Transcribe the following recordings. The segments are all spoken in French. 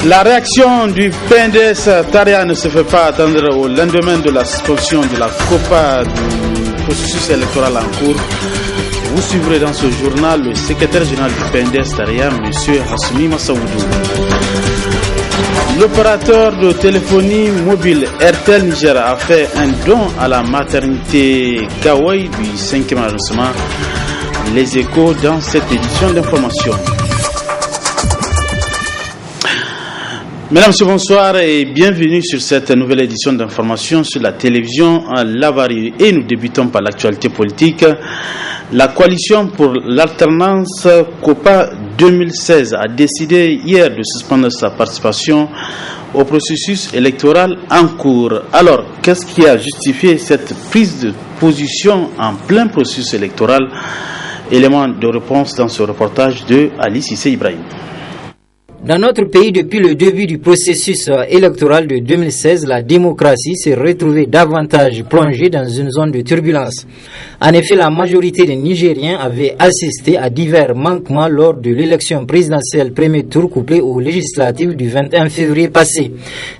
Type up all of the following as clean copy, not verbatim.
La réaction du PNDS Taria ne se fait pas attendre au lendemain de la suspension de la COPA du processus électoral en cours. Vous suivrez dans ce journal le secrétaire général du PNDS Taria, M. Hassoumi Massaoudou. L'opérateur de téléphonie mobile Airtel Niger a fait un don à la maternité Gawai du 5e arrondissement. Les échos dans cette édition d'information. Mesdames, Messieurs, bonsoir et bienvenue sur cette nouvelle édition d'information sur la télévision Lavari. Et nous débutons par l'actualité politique. La coalition pour l'alternance COPA 2016 a décidé hier de suspendre sa participation au processus électoral en cours. Alors, qu'est-ce qui a justifié cette prise de position en plein processus électoral? Élément de réponse dans ce reportage de Ali Cissé Ibrahim. Dans notre pays, depuis le début du processus électoral de 2016, la démocratie s'est retrouvée davantage plongée dans une zone de turbulence. En effet, la majorité des Nigériens avaient assisté à divers manquements lors de l'élection présidentielle premier tour couplée aux législatives du 21 février passé.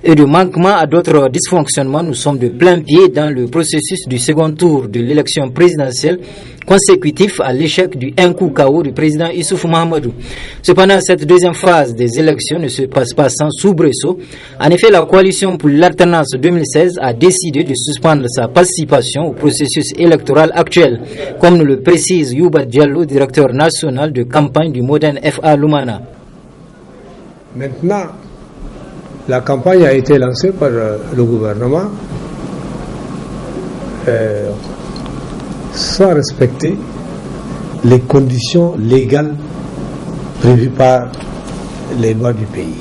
Et de manquements à d'autres dysfonctionnements, nous sommes de plein pied dans le processus du second tour de l'élection présidentielle consécutif à l'échec du un coup KO du président Issoufou Mahamadou. Cependant, cette deuxième phase des élections ne se passe pas sans soubresaut. En effet, la coalition pour l'alternance 2016 a décidé de suspendre sa participation au processus électoral actuel, comme nous le précise Youba Diallo, directeur national de campagne du Modern FA Lumana. Maintenant, la campagne a été lancée par le gouvernement sans respecter les conditions légales prévues par les lois du pays.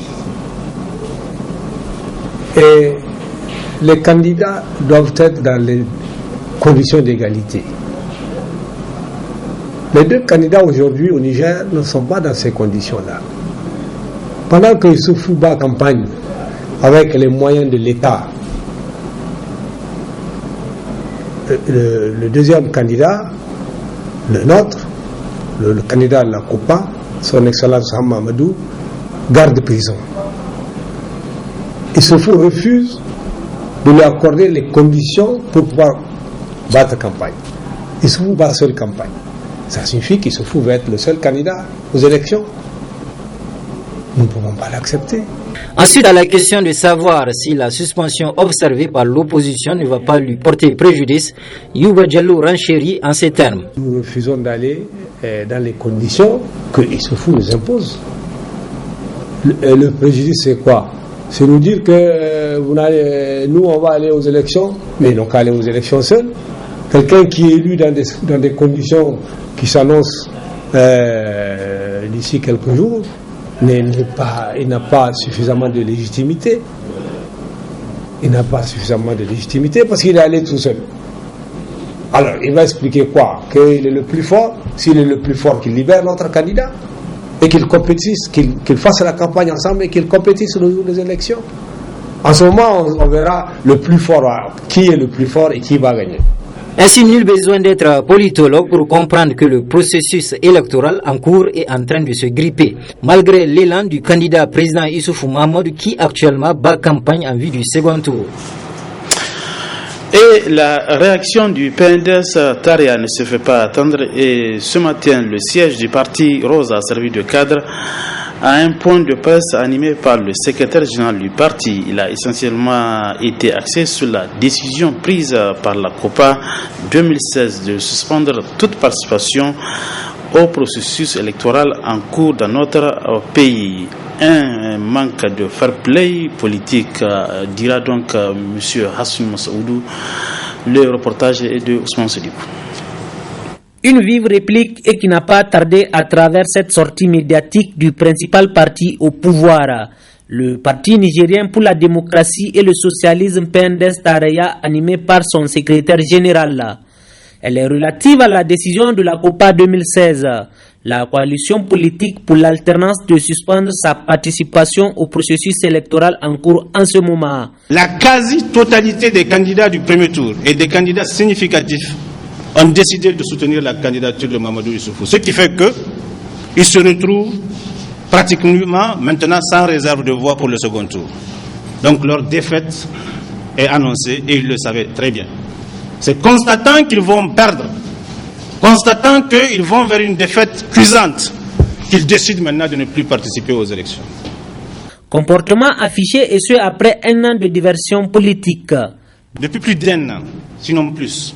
Et les candidats doivent être dans les conditions d'égalité. Les deux candidats aujourd'hui au Niger ne sont pas dans ces conditions-là. Pendant que Issoufou bat campagne avec les moyens de l'État, le deuxième candidat, le nôtre, le candidat de la COPA, son excellence Mahamadou, garde prison. Issoufou refuse de lui accorder les conditions pour pouvoir battre campagne. Issoufou bat seule campagne. Ça signifie qu'Issoufou va être le seul candidat aux élections. Nous ne pouvons pas l'accepter. Ensuite, à la question de savoir si la suspension observée par l'opposition ne va pas lui porter préjudice, Youba Diallo renchérit en ces termes. Nous refusons d'aller dans les conditions que Issoufou nous impose. Le préjudice, c'est quoi? C'est nous dire que nous, on va aller aux élections, mais ils n'ont qu'à aller aux élections seuls. Quelqu'un qui est élu dans des conditions qui s'annoncent d'ici quelques jours, il n'a pas suffisamment de légitimité. Il n'a pas suffisamment de légitimité parce qu'il est allé tout seul. Alors, il va expliquer quoi? Qu'il est le plus fort. S'il est le plus fort, qu'il libère notre candidat et qu'il compétisse, qu'il fasse la campagne ensemble et qu'il compétisse le jour des élections. En ce moment, on verra le plus fort, qui est le plus fort et qui va gagner. Ainsi, nul besoin d'être politologue pour comprendre que le processus électoral en cours est en train de se gripper, malgré l'élan du candidat président Issoufou Mahamadou qui actuellement bat campagne en vue du second tour. Et la réaction du PNDS Taria ne se fait pas attendre et ce matin, le siège du parti Rose a servi de cadre à un point de presse animé par le secrétaire général du parti. Il a essentiellement été axé sur la décision prise par la COPA 2016 de suspendre toute participation au processus électoral en cours dans notre pays. Un manque de fair play politique, dira donc M. Hassoumi Massaoudou. Le reportage est de Ousmane Sedibou. Une vive réplique et qui n'a pas tardé à travers cette sortie médiatique du principal parti au pouvoir. Le parti nigérien pour la démocratie et le socialisme PNDS Taria, animé par son secrétaire général. Elle est relative à la décision de la COPA 2016. La coalition politique pour l'alternance de suspendre sa participation au processus électoral en cours en ce moment. La quasi-totalité des candidats du premier tour et des candidats significatifs ont décidé de soutenir la candidature de Mahamadou Issoufou. Ce qui fait qu'ils se retrouvent pratiquement maintenant sans réserve de voix pour le second tour. Donc leur défaite est annoncée et ils le savaient très bien. C'est constatant qu'ils vont perdre, constatant qu'ils vont vers une défaite cuisante, qu'ils décident maintenant de ne plus participer aux élections. Comportement affiché et ce après un an de diversion politique. Depuis plus d'1 an, sinon plus,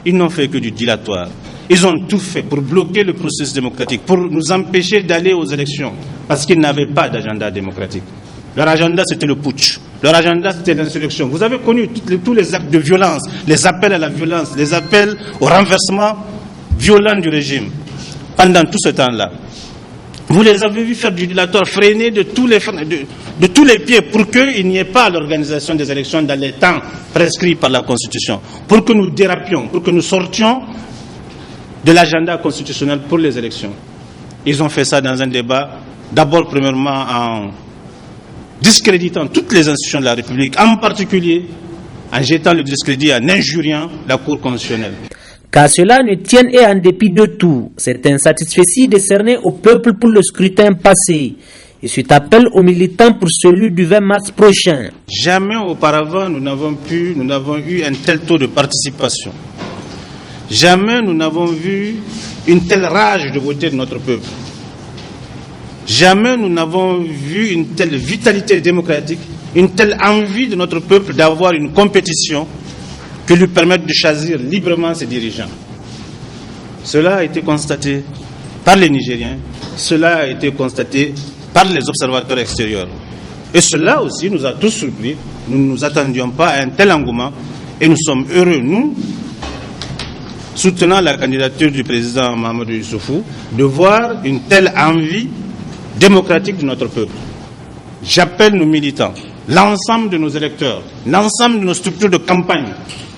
ils n'ont fait que du dilatoire. Ils ont tout fait pour bloquer le processus démocratique, pour nous empêcher d'aller aux élections, parce qu'ils n'avaient pas d'agenda démocratique. Leur agenda, c'était le putsch. Leur agenda, c'était l'insurrection. Vous avez connu tous les actes de violence, les appels à la violence, les appels au renversement violent du régime. Pendant tout ce temps-là, vous les avez vus faire du dilatoire, freiner de tous les pieds pour qu'il n'y ait pas l'organisation des élections dans les temps prescrits par la Constitution, pour que nous dérapions, pour que nous sortions de l'agenda constitutionnel pour les élections. Ils ont fait ça dans un débat, d'abord premièrement en discréditant toutes les institutions de la République, en particulier en jetant le discrédit, en injuriant la Cour constitutionnelle. Qu'à cela ne tienne et en dépit de tout, c'est un satisfecit décerné au peuple pour le scrutin passé. Et cet appel aux militants pour celui du 20 mars prochain. Jamais auparavant nous n'avons eu un tel taux de participation. Jamais nous n'avons vu une telle rage de voter de notre peuple. Jamais nous n'avons vu une telle vitalité démocratique, une telle envie de notre peuple d'avoir une compétition qui lui permette de choisir librement ses dirigeants. Cela a été constaté par les Nigériens, cela a été constaté par les observateurs extérieurs. Et cela aussi nous a tous surpris. Nous ne nous attendions pas à un tel engouement et nous sommes heureux, nous, soutenant la candidature du président Mahamadou Issoufou, de voir une telle envie démocratique de notre peuple. J'appelle nos militants, l'ensemble de nos électeurs, l'ensemble de nos structures de campagne,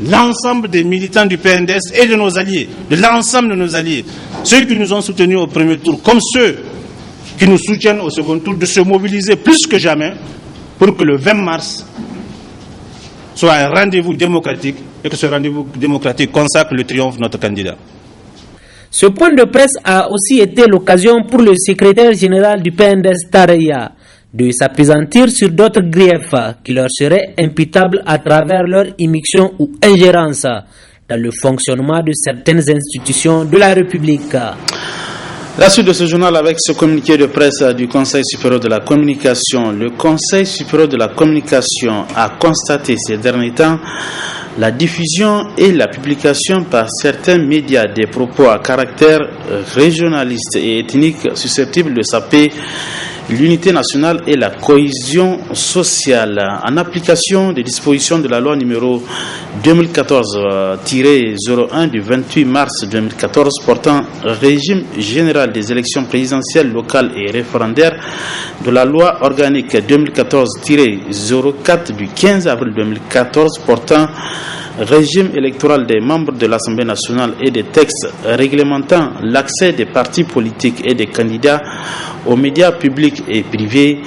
l'ensemble des militants du PNDS et de nos alliés, de l'ensemble de nos alliés, ceux qui nous ont soutenus au premier tour, comme ceux qui nous soutiennent au second tour, de se mobiliser plus que jamais pour que le 20 mars soit un rendez-vous démocratique et que ce rendez-vous démocratique consacre le triomphe de notre candidat. Ce point de presse a aussi été l'occasion pour le secrétaire général du PNDS Tareya de s'appesantir sur d'autres griefs qui leur seraient imputables à travers leur immixtion ou ingérence dans le fonctionnement de certaines institutions de la République. La suite de ce journal avec ce communiqué de presse du Conseil supérieur de la communication. Le Conseil supérieur de la communication a constaté ces derniers temps la diffusion et la publication par certains médias des propos à caractère régionaliste et ethnique susceptibles de saper l'unité nationale et la cohésion sociale. En application des dispositions de la loi numéro 2014-01 du 28 mars 2014 portant régime général des élections présidentielles locales et référendaires, de la loi organique 2014-04 du 15 avril 2014 portant régime électoral des membres de l'Assemblée nationale et des textes réglementant l'accès des partis politiques et des candidats aux médias publics et privés,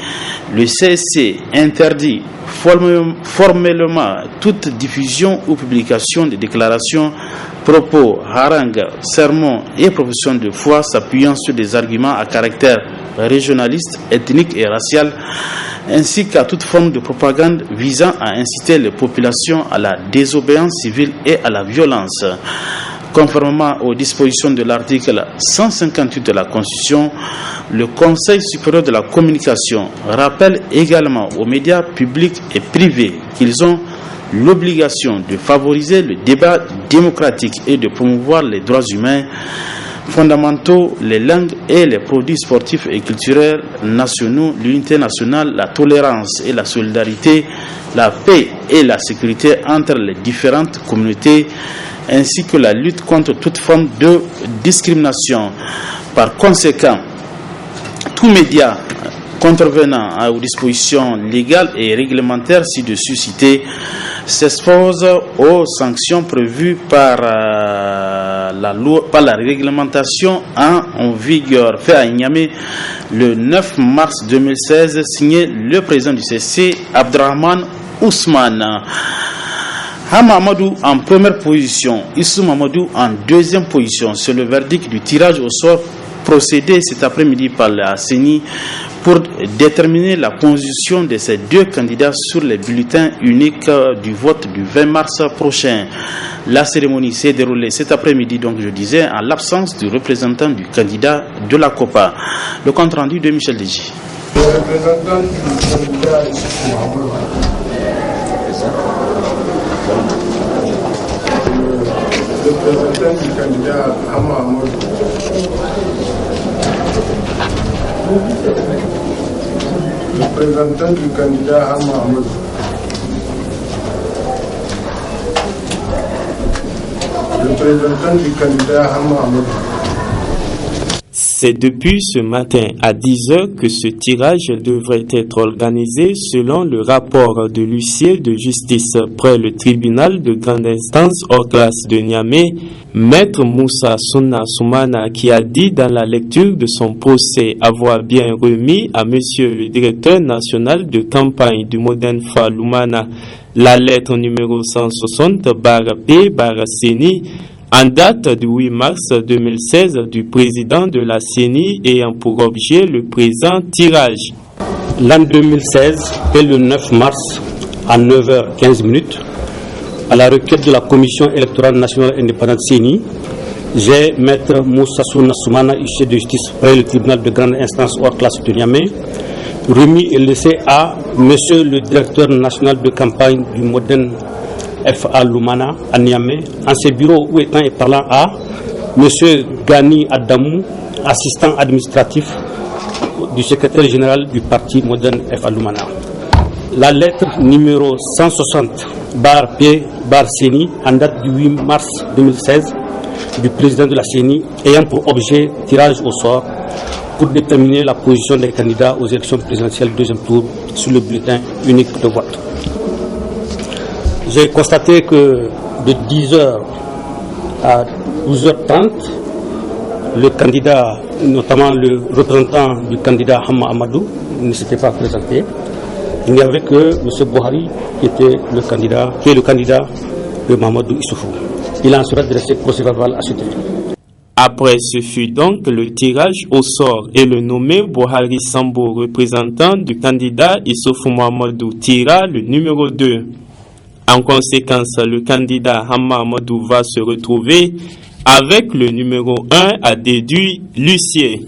le CSC interdit formellement toute diffusion ou publication de déclarations, propos, harangues, sermons et professions de foi s'appuyant sur des arguments à caractère régionaliste, ethnique et racial, ainsi qu'à toute forme de propagande visant à inciter les populations à la désobéissance civile et à la violence. Conformément aux dispositions de l'article 158 de la Constitution, le Conseil supérieur de la communication rappelle également aux médias publics et privés qu'ils ont l'obligation de favoriser le débat démocratique et de promouvoir les droits humains fondamentaux, les langues et les produits sportifs et culturels nationaux, l'unité nationale, la tolérance et la solidarité, la paix et la sécurité entre les différentes communautés, ainsi que la lutte contre toute forme de discrimination. Par conséquent, tout média contrevenant aux dispositions légales et réglementaires ci-dessus citées s'expose aux sanctions prévues par la loi, par la réglementation en vigueur, fait à Niamey le 9 mars 2016, signé le président du CC, Abdrahman Ousmane. Hamamadou en première position, Issou Mamadou en deuxième position. C'est le verdict du tirage au sort procédé cet après-midi par la CENI pour déterminer la position de ces deux candidats sur les bulletins uniques du vote du 20 mars prochain. La cérémonie s'est déroulée cet après-midi, donc je disais, en l'absence du représentant du candidat de la COPA. Le compte rendu de Michel Deji. Le représentant du candidat Hama Amadou. Le représentant du candidat Hama Amadou. Le représentant du candidat Hama Amadou. C'est depuis ce matin à 10h que ce tirage devrait être organisé selon le rapport de l'huissier de justice près le tribunal de grande instance hors classe de Niamey, Maître Moussa Souna Soumana, qui a dit dans la lecture de son procès avoir bien remis à monsieur le directeur national de campagne du Modern Fa Lumana la lettre numéro 160/P/CENI en date du 8 mars 2016 du président de la CENI ayant pour objet le présent tirage. L'an 2016 et le 9 mars à 9h15, à la requête de la Commission électorale nationale indépendante CENI, j'ai, Maître Moussa Soumana, huissier de justice près le tribunal de grande instance hors classe de Niamey, remis et laissé à monsieur le directeur national de campagne du Modern Fa Lumana à Niamey, en ses bureaux ou étant et parlant à M. Gani Adamou, assistant administratif du secrétaire général du parti Modern Fa Lumana. La lettre numéro 160/P/CENI en date du 8 mars 2016 du président de la CENI ayant pour objet tirage au sort pour déterminer la position des candidats aux élections présidentielles deuxième tour sur le bulletin unique de vote. J'ai constaté que de 10h à 12h30, le candidat, notamment le représentant du candidat Hama Amadou, ne s'était pas présenté. Il n'y avait que M. Bouhari qui est le candidat de Mamadou Issoufou. Il en sera dressé procès-verbal à ce titre. Après, ce fut donc le tirage au sort et le nommé Bouhari Sambo, représentant du candidat Issoufou Mamadou, tira le numéro 2. En conséquence, le candidat Hama Amadou va se retrouver avec le numéro 1, a déduit l'huissier.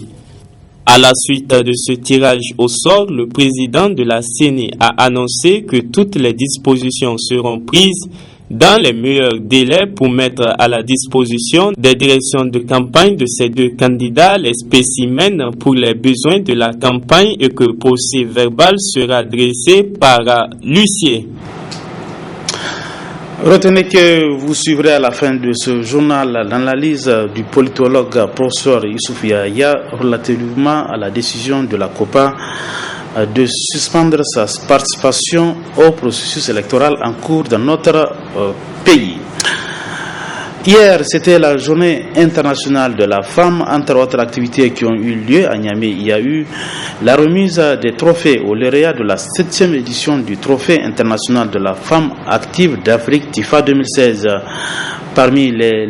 À la suite de ce tirage au sort, le président de la CENI a annoncé que toutes les dispositions seront prises dans les meilleurs délais pour mettre à la disposition des directions de campagne de ces deux candidats les spécimens pour les besoins de la campagne et que le procès verbal sera dressé par l'huissier. Retenez que vous suivrez à la fin de ce journal l'analyse du politologue professeur Youssouf Yahya relativement à la décision de la COPA de suspendre sa participation au processus électoral en cours dans notre pays. Hier, c'était la journée internationale de la femme. Entre autres activités qui ont eu lieu à Niamey, il y a eu la remise des trophées aux lauréats de la 7e édition du Trophée international de la femme active d'Afrique TIFA 2016. Parmi les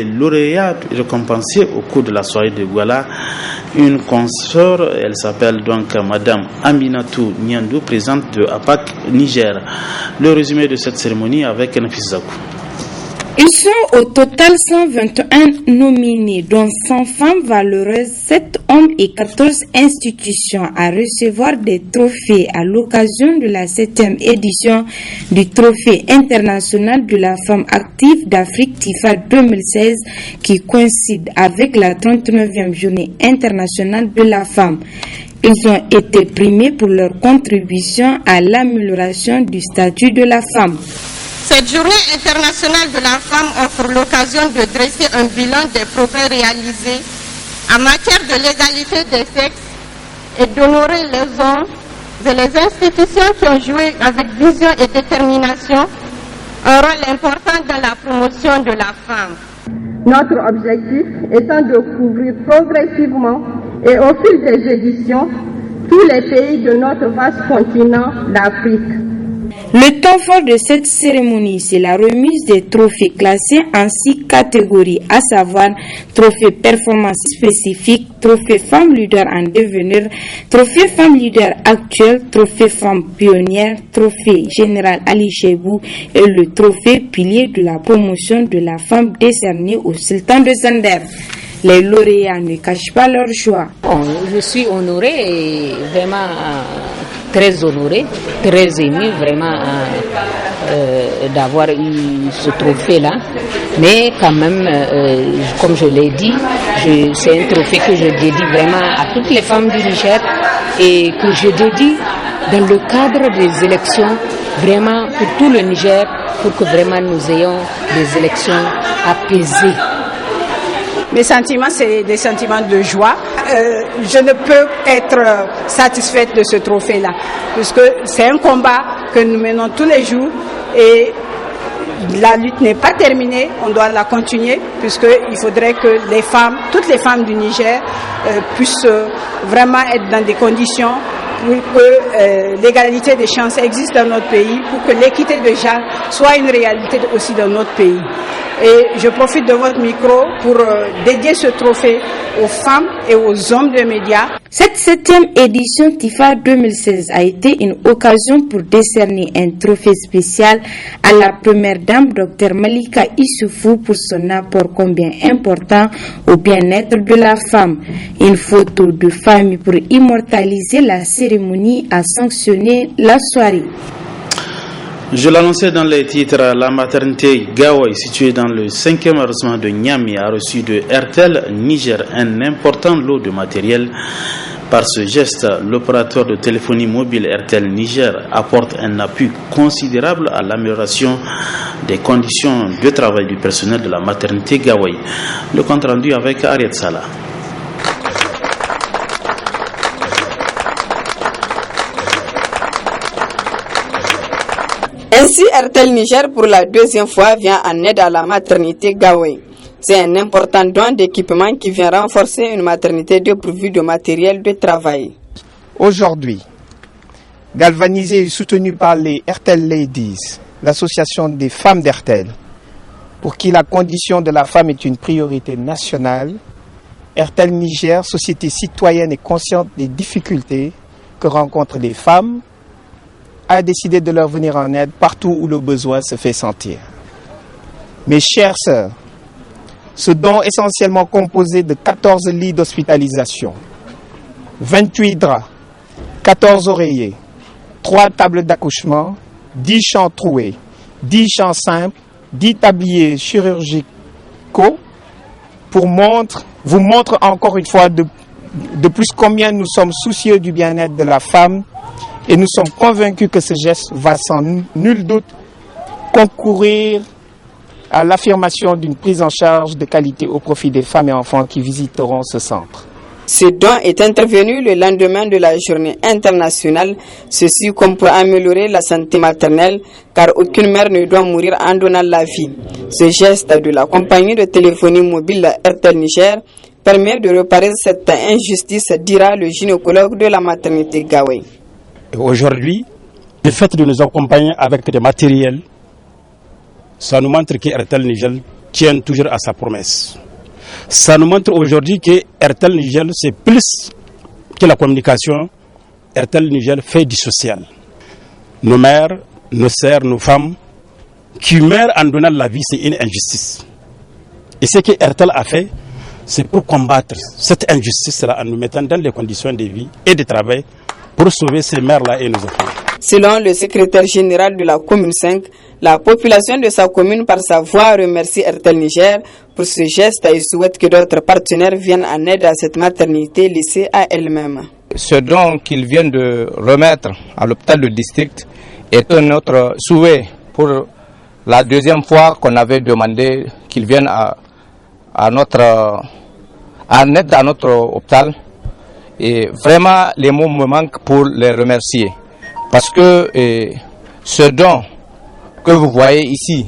lauréats récompensés au cours de la soirée de Douala, une consort, elle s'appelle donc Madame Aminatou Niandou, présente de APAC Niger. Le résumé de cette cérémonie avec Nafis Zakou. Ils sont au total 121 nominés, dont 100 femmes valeureuses, 7 hommes et 14 institutions à recevoir des trophées à l'occasion de la 7e édition du Trophée international de la femme active d'Afrique TIFA 2016 qui coïncide avec la 39e journée internationale de la femme. Ils ont été primés pour leur contribution à l'amélioration du statut de la femme. Cette journée internationale de la femme offre l'occasion de dresser un bilan des progrès réalisés en matière de l'égalité des sexes et d'honorer les hommes et les institutions qui ont joué avec vision et détermination un rôle important dans la promotion de la femme. Notre objectif étant de couvrir progressivement et au fil des éditions tous les pays de notre vaste continent d'Afrique, Le temps fort de cette cérémonie, c'est la remise des trophées classés en 6 catégories, à savoir trophée performance spécifique, trophée femme leader en devenir, trophée femme leader actuelle, trophée femme pionnière, trophée général Ali Chebou et le trophée pilier de la promotion de la femme décerné au sultan de Zander. Les lauréats ne cachent pas leur joie. Je suis honorée et vraiment très honorée, très émue vraiment d'avoir eu ce trophée-là. Mais quand même, comme je l'ai dit, c'est un trophée que je dédie vraiment à toutes les femmes du Niger et que je dédie dans le cadre des élections, vraiment pour tout le Niger, pour que vraiment nous ayons des élections apaisées. Mes sentiments, c'est des sentiments de joie. Je ne peux être satisfaite de ce trophée-là, puisque c'est un combat que nous menons tous les jours et la lutte n'est pas terminée, on doit la continuer, puisqu'il faudrait que les femmes, toutes les femmes du Niger, puissent vraiment être dans des conditions pour que l'égalité des chances existe dans notre pays, pour que l'équité de genre soit une réalité aussi dans notre pays. Et je profite de votre micro pour dédier ce trophée aux femmes et aux hommes de médias. Cette 7e édition TIFA 2016 a été une occasion pour décerner un trophée spécial à la première dame, Dr Malika Issoufou, pour son apport combien important au bien-être de la femme. Une photo de famille pour immortaliser la cérémonie a sanctionné la soirée. Je l'annonçais dans les titres, la maternité Gawai, située dans le 5e arrondissement de Niamey, a reçu de Airtel Niger un important lot de matériel. Par ce geste, l'opérateur de téléphonie mobile Airtel Niger apporte un appui considérable à l'amélioration des conditions de travail du personnel de la maternité Gawai. Le compte rendu avec Ariet Salah. Ainsi, Airtel Niger, pour la 2e fois, vient en aide à la maternité Gawai. C'est un important don d'équipement qui vient renforcer une maternité dépourvue de matériel de travail. Aujourd'hui, galvanisé et soutenu par les Airtel Ladies, l'association des femmes d'Airtel, pour qui la condition de la femme est une priorité nationale, Airtel Niger, société citoyenne et consciente des difficultés que rencontrent les femmes, a décidé de leur venir en aide partout où le besoin se fait sentir. Mes chères sœurs, ce don essentiellement composé de 14 lits d'hospitalisation, 28 draps, 14 oreillers, 3 tables d'accouchement, 10 champs troués, 10 champs simples, 10 tabliers chirurgicaux, vous montre encore une fois de plus combien nous sommes soucieux du bien-être de la femme. Et nous sommes convaincus que ce geste va sans nul doute concourir à l'affirmation d'une prise en charge de qualité au profit des femmes et enfants qui visiteront ce centre. Ce don est intervenu le lendemain de la journée internationale, ceci comme pour améliorer la santé maternelle, car aucune mère ne doit mourir en donnant la vie. Ce geste de la compagnie de téléphonie mobile Airtel Niger permet de réparer cette injustice, dira le gynécologue de la maternité Gawai. Aujourd'hui, le fait de nous accompagner avec des matériels, ça nous montre que Airtel Niger tient toujours à sa promesse. Ça nous montre aujourd'hui que Airtel Niger, c'est plus que la communication. Airtel Niger fait du social. Nos mères, nos sœurs, nos femmes, qui meurent en donnant la vie, c'est une injustice. Et ce que Airtel a fait, c'est pour combattre cette injustice-là en nous mettant dans les conditions de vie et de travail pour sauver ces mères-là et nos enfants. Selon le secrétaire général de la commune 5, la population de sa commune par sa voix remercie Airtel Niger pour ce geste et souhaite que d'autres partenaires viennent en aide à cette maternité laissée à elle-même. Ce don qu'ils viennent de remettre à l'hôpital du district est un autre souhait pour la 2e fois qu'on avait demandé qu'ils viennent en aide à notre hôpital. Et vraiment, les mots me manquent pour les remercier. Parce que ce don que vous voyez ici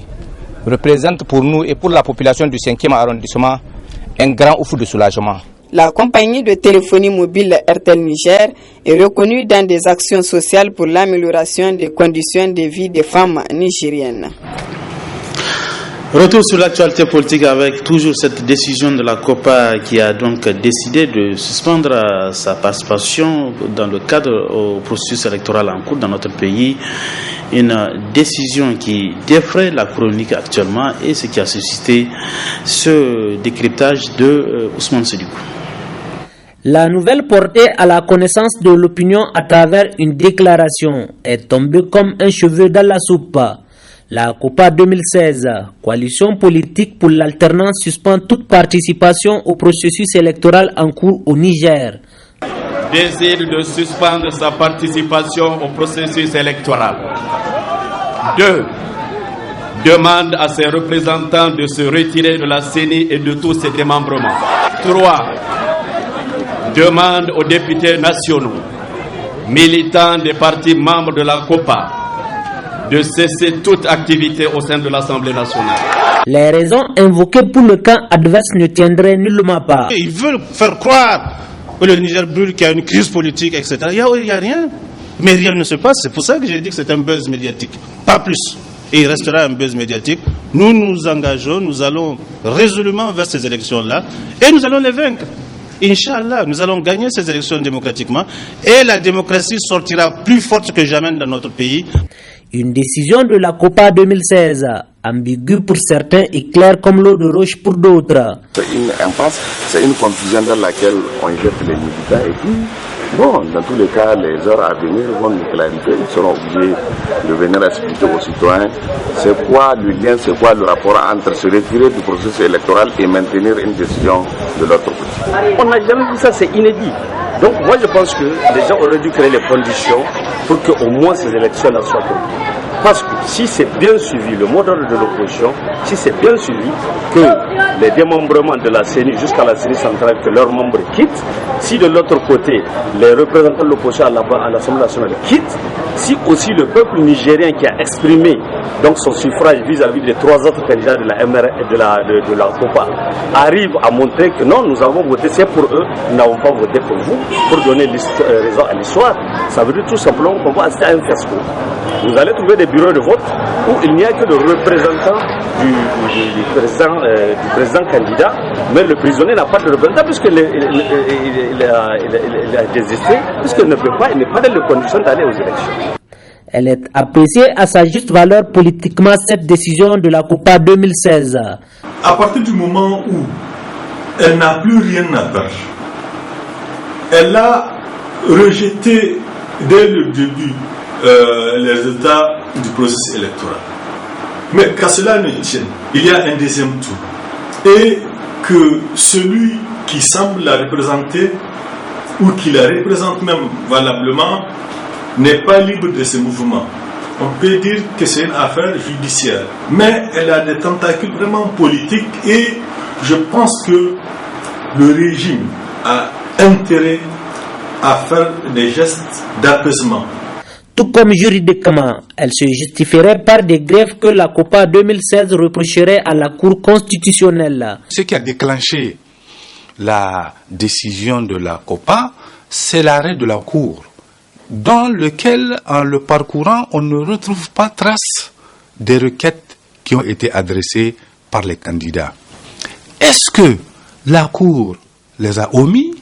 représente pour nous et pour la population du 5e arrondissement un grand ouf de soulagement. La compagnie de téléphonie mobile RTL Niger est reconnue dans des actions sociales pour l'amélioration des conditions de vie des femmes nigériennes. Retour sur l'actualité politique avec toujours cette décision de la COPA qui a donc décidé de suspendre sa participation dans le cadre au processus électoral en cours dans notre pays. Une décision qui défraie la chronique actuellement et ce qui a suscité ce décryptage de Ousmane Sédhikou. La nouvelle portée à la connaissance de l'opinion à travers une déclaration est tombée comme un cheveu dans la soupe. La COPA 2016, coalition politique pour l'alternance, suspend toute participation au processus électoral en cours au Niger. Décide de suspendre sa participation au processus électoral. 2. Demande à ses représentants de se retirer de la CENI et de tous ses démembrements. 3. Demande aux députés nationaux, militants des partis membres de la COPA, de cesser toute activité au sein de l'Assemblée nationale. Les raisons invoquées pour le camp adverse ne tiendraient nullement pas. Ils veulent faire croire que le Niger brûle, qu'il y a une crise politique, etc. Il n'y a rien. Mais rien ne se passe. C'est pour ça que j'ai dit que c'est un buzz médiatique. Pas plus. Et il restera un buzz médiatique. Nous nous engageons, nous allons résolument vers ces élections-là et nous allons les vaincre. Inch'Allah, nous allons gagner ces élections démocratiquement et la démocratie sortira plus forte que jamais dans notre pays. Une décision de la COPA 2016, ambiguë pour certains et claire comme l'eau de roche pour d'autres. C'est une impasse, c'est une confusion dans laquelle on jette les militants et puis, bon, dans tous les cas, les heures à venir vont nous clarifier. Ils seront obligés de venir expliquer aux citoyens c'est quoi le lien, c'est quoi le rapport entre se retirer du processus électoral et maintenir une décision de l'autre côté. On n'a jamais vu ça, c'est inédit. Donc moi je pense que les gens auraient dû créer les conditions pour qu'au moins ces élections-là soient tenues. Parce que si c'est bien suivi, le mot d'ordre de l'opposition, si c'est bien suivi, que les démembrements de la CENI jusqu'à la CENI centrale, que leurs membres quittent, si de l'autre côté, les représentants de l'opposition à l'Assemblée nationale quittent, si aussi le peuple nigérien qui a exprimé donc son suffrage vis-à-vis des trois autres candidats de la MR et de la COPA arrive à montrer que non, nous avons voté, c'est pour eux, nous n'avons pas voté pour vous, pour donner raison à l'histoire, ça veut dire tout simplement qu'on va assister à un fiasco. Vous allez trouver des bureaux de vote où il n'y a que le représentant du président candidat, mais le prisonnier n'a pas de représentant puisqu'il a désisté, puisqu'il ne peut pas, il n'est pas dans les conditions d'aller aux élections. Elle est appréciée à sa juste valeur politiquement, cette décision de la COPA 2016. À partir du moment où elle n'a plus rien à perdre, elle a rejeté dès le début les résultats du processus électoral. Mais qu'à cela ne tienne, il y a un deuxième tour. Et que celui qui semble la représenter, ou qui la représente même valablement, n'est pas libre de ses mouvements. On peut dire que c'est une affaire judiciaire. Mais elle a des tentacules vraiment politiques et je pense que le régime a intérêt à faire des gestes d'apaisement. Tout comme juridiquement, elle se justifierait par des grèves que la COPA 2016 reprocherait à la Cour constitutionnelle. Ce qui a déclenché la décision de la COPA, c'est l'arrêt de la Cour, dans lequel, en le parcourant, on ne retrouve pas trace des requêtes qui ont été adressées par les candidats. Est-ce que la Cour les a omis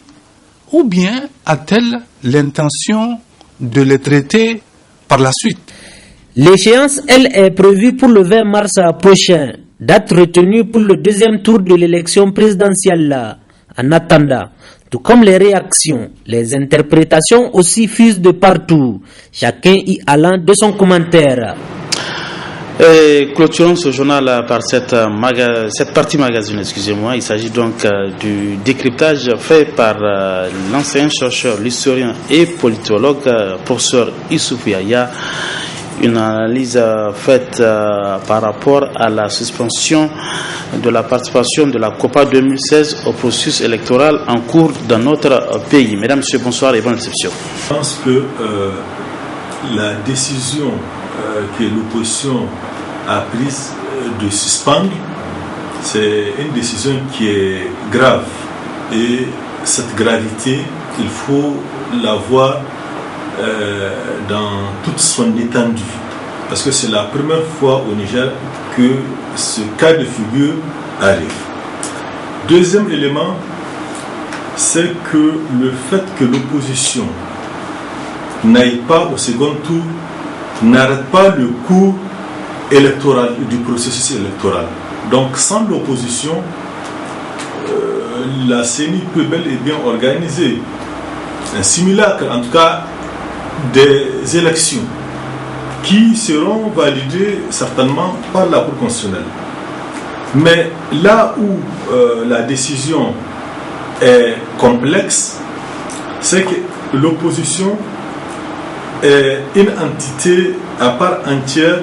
ou bien a-t-elle l'intention de les traiter par la suite? L'échéance, elle, est prévue pour le 20 mars prochain, date retenue pour le deuxième tour de l'élection présidentielle. En attendant, tout comme les réactions, les interprétations aussi fusent de partout, chacun y allant de son commentaire. Et clôturons ce journal par cette partie magazine, excusez-moi. Il s'agit donc du décryptage fait par l'ancien chercheur, l'historien et politologue, professeur Issoufou Yahya. Une analyse faite par rapport à la suspension de la participation de la COPA 2016 au processus électoral en cours dans notre pays. Mesdames, Messieurs, bonsoir et bonne réception. Je pense que la décision que l'opposition a prise de suspendre, c'est une décision qui est grave et cette gravité, il faut la voir dans toute son étendue. Parce que c'est la première fois au Niger que ce cas de figure arrive. Deuxième élément, c'est que le fait que l'opposition n'aille pas au second tour n'arrête pas le cours électoral, du processus électoral. Donc sans l'opposition, la CENI peut bel et bien organiser un simulacre, en tout cas des élections qui seront validées certainement par la Cour constitutionnelle. Mais là où la décision est complexe, c'est que l'opposition est une entité à part entière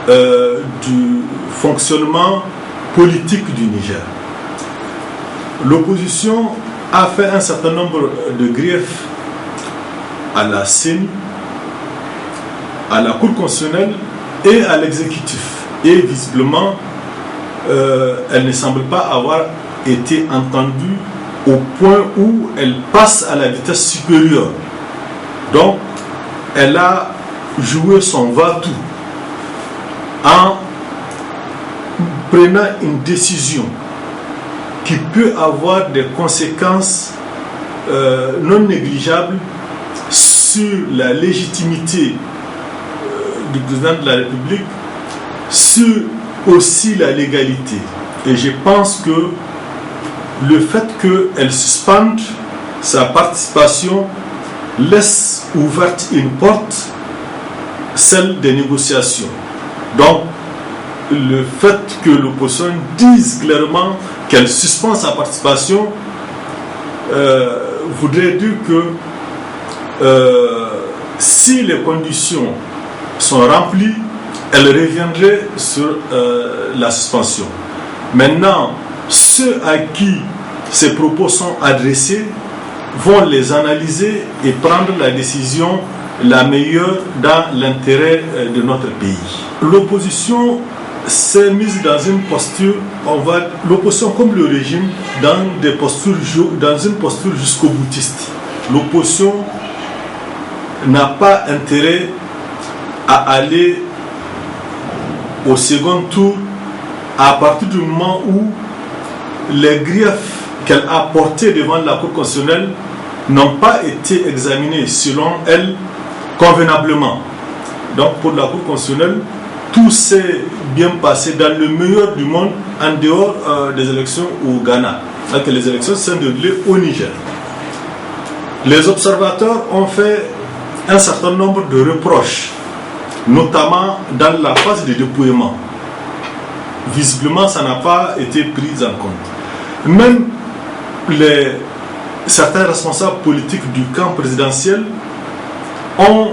du fonctionnement politique du Niger. L'opposition a fait un certain nombre de griefs à la CENI, à la Cour constitutionnelle et à l'exécutif. Et visiblement, elle ne semble pas avoir été entendue au point où elle passe à la vitesse supérieure. Donc, elle a joué son va-tout en prenant une décision qui peut avoir des conséquences non négligeables sur la légitimité du président de la République, sur aussi la légalité. Et je pense que le fait qu'elle suspende sa participation laisse ouverte une porte, celle des négociations. Donc, le fait que l'opposition dise clairement qu'elle suspend sa participation voudrait dire que si les conditions sont remplies, elle reviendrait sur la suspension. Maintenant, ceux à qui ces propos sont adressés vont les analyser et prendre la décision la meilleure dans l'intérêt de notre pays. L'opposition s'est mise dans une posture, l'opposition comme le régime, dans une posture jusqu'au boutiste. L'opposition n'a pas intérêt à aller au second tour à partir du moment où les griefs qu'elle a portés devant la Cour constitutionnelle n'ont pas été examinés selon elle convenablement. Donc pour la Cour constitutionnelle, tout s'est bien passé dans le meilleur du monde en dehors des élections au Ghana. Donc les élections sont déroulées au Niger. Les observateurs ont fait un certain nombre de reproches, notamment dans la phase de dépouillement. Visiblement, ça n'a pas été pris en compte. Même certains responsables politiques du camp présidentiel ont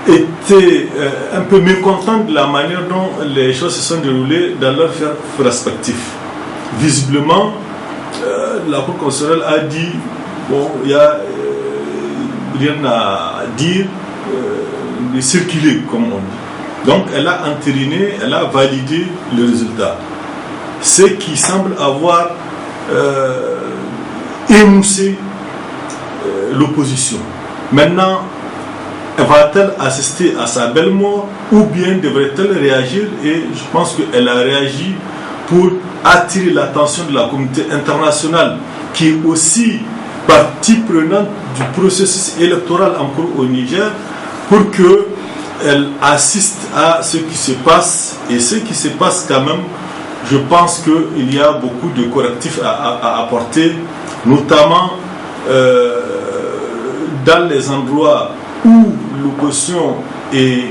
été un peu mécontents de la manière dont les choses se sont déroulées dans leurs respectifs. Visiblement, la Cour constitutionnelle a dit bon, il n'y a rien à dire, de circuler, comme on dit. Donc, elle a entériné, elle a validé le résultat. Ce qui semble avoir émoussé l'opposition. Maintenant, va-t-elle assister à sa belle mort ou bien devrait-elle réagir? Et je pense qu'elle a réagi pour attirer l'attention de la communauté internationale qui est aussi partie prenante du processus électoral en cours au Niger pour qu'elle assiste à ce qui se passe. Et ce qui se passe quand même, je pense qu'il y a beaucoup de correctifs à apporter, notamment dans les endroits où l'opposition et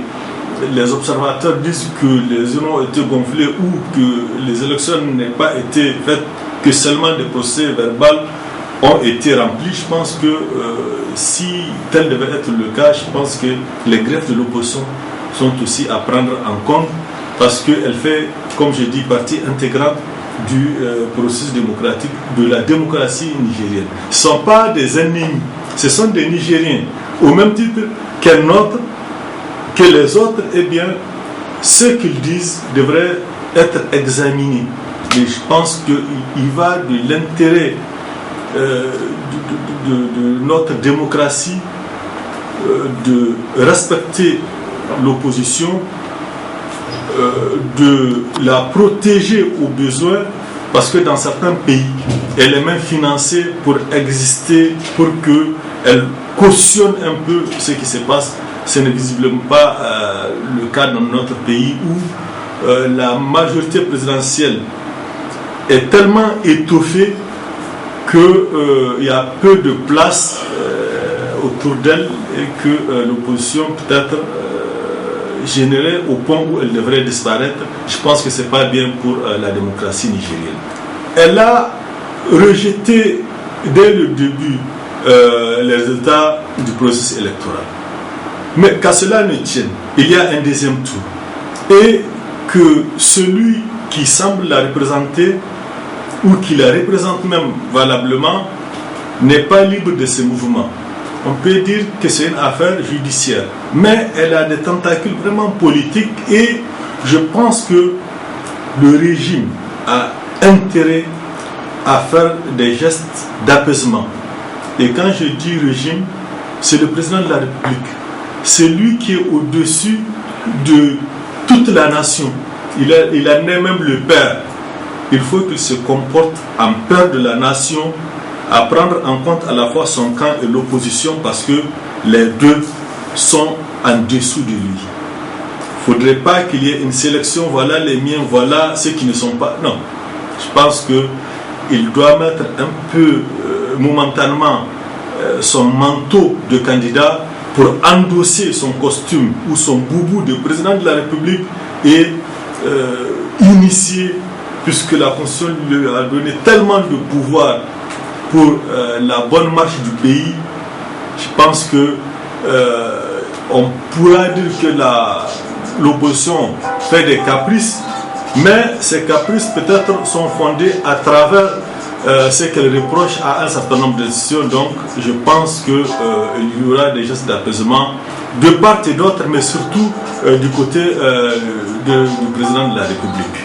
les observateurs disent que les urnes ont été gonflées ou que les élections n'ont pas été faites, que seulement des procès verbaux ont été remplis. Je pense que si tel devait être le cas, je pense que les greffes de l'opposition sont aussi à prendre en compte parce qu'elle fait, comme je dis, partie intégrante du processus démocratique, de la démocratie nigérienne. Ce ne sont pas des ennemis, ce sont des Nigériens. Au même titre qu'un autre, que les autres, eh bien, ce qu'ils disent devrait être examiné. Mais je pense qu'il va de l'intérêt de notre démocratie, de respecter l'opposition, de la protéger au besoin, parce que dans certains pays, elle est même financée pour exister, pour qu'elle cautionne un peu ce qui se passe. Ce n'est visiblement pas le cas dans notre pays où la majorité présidentielle est tellement étoffée qu'il y a peu de place autour d'elle et que l'opposition peut-être générée au point où elle devrait disparaître. Je pense que ce n'est pas bien pour la démocratie nigérienne. Elle a rejeté dès le début les résultats du processus électoral. Mais qu'à cela ne tienne, il y a un deuxième tour. Et que celui qui semble la représenter ou qui la représente même valablement n'est pas libre de ses mouvements. On peut dire que c'est une affaire judiciaire, mais elle a des tentacules vraiment politiques et je pense que le régime a intérêt à faire des gestes d'apaisement. Et quand je dis régime, c'est le président de la République. C'est lui qui est au-dessus de toute la nation. Il en est même le père. Il faut qu'il se comporte en père de la nation, à prendre en compte à la fois son camp et l'opposition, parce que les deux sont en dessous de lui. Il ne faudrait pas qu'il y ait une sélection, voilà les miens, voilà ceux qui ne sont pas. Non, je pense qu'il doit mettre un peu momentanément son manteau de candidat pour endosser son costume ou son boubou de président de la République et initier, puisque la Constitution lui a donné tellement de pouvoir pour la bonne marche du pays. Je pense que on pourra dire que l'opposition fait des caprices, mais ces caprices peut-être sont fondés à travers ce qu'elle reproche à un certain nombre de décisions. Donc je pense qu'il y aura des gestes d'apaisement de part et d'autre, mais surtout du côté du président de la République.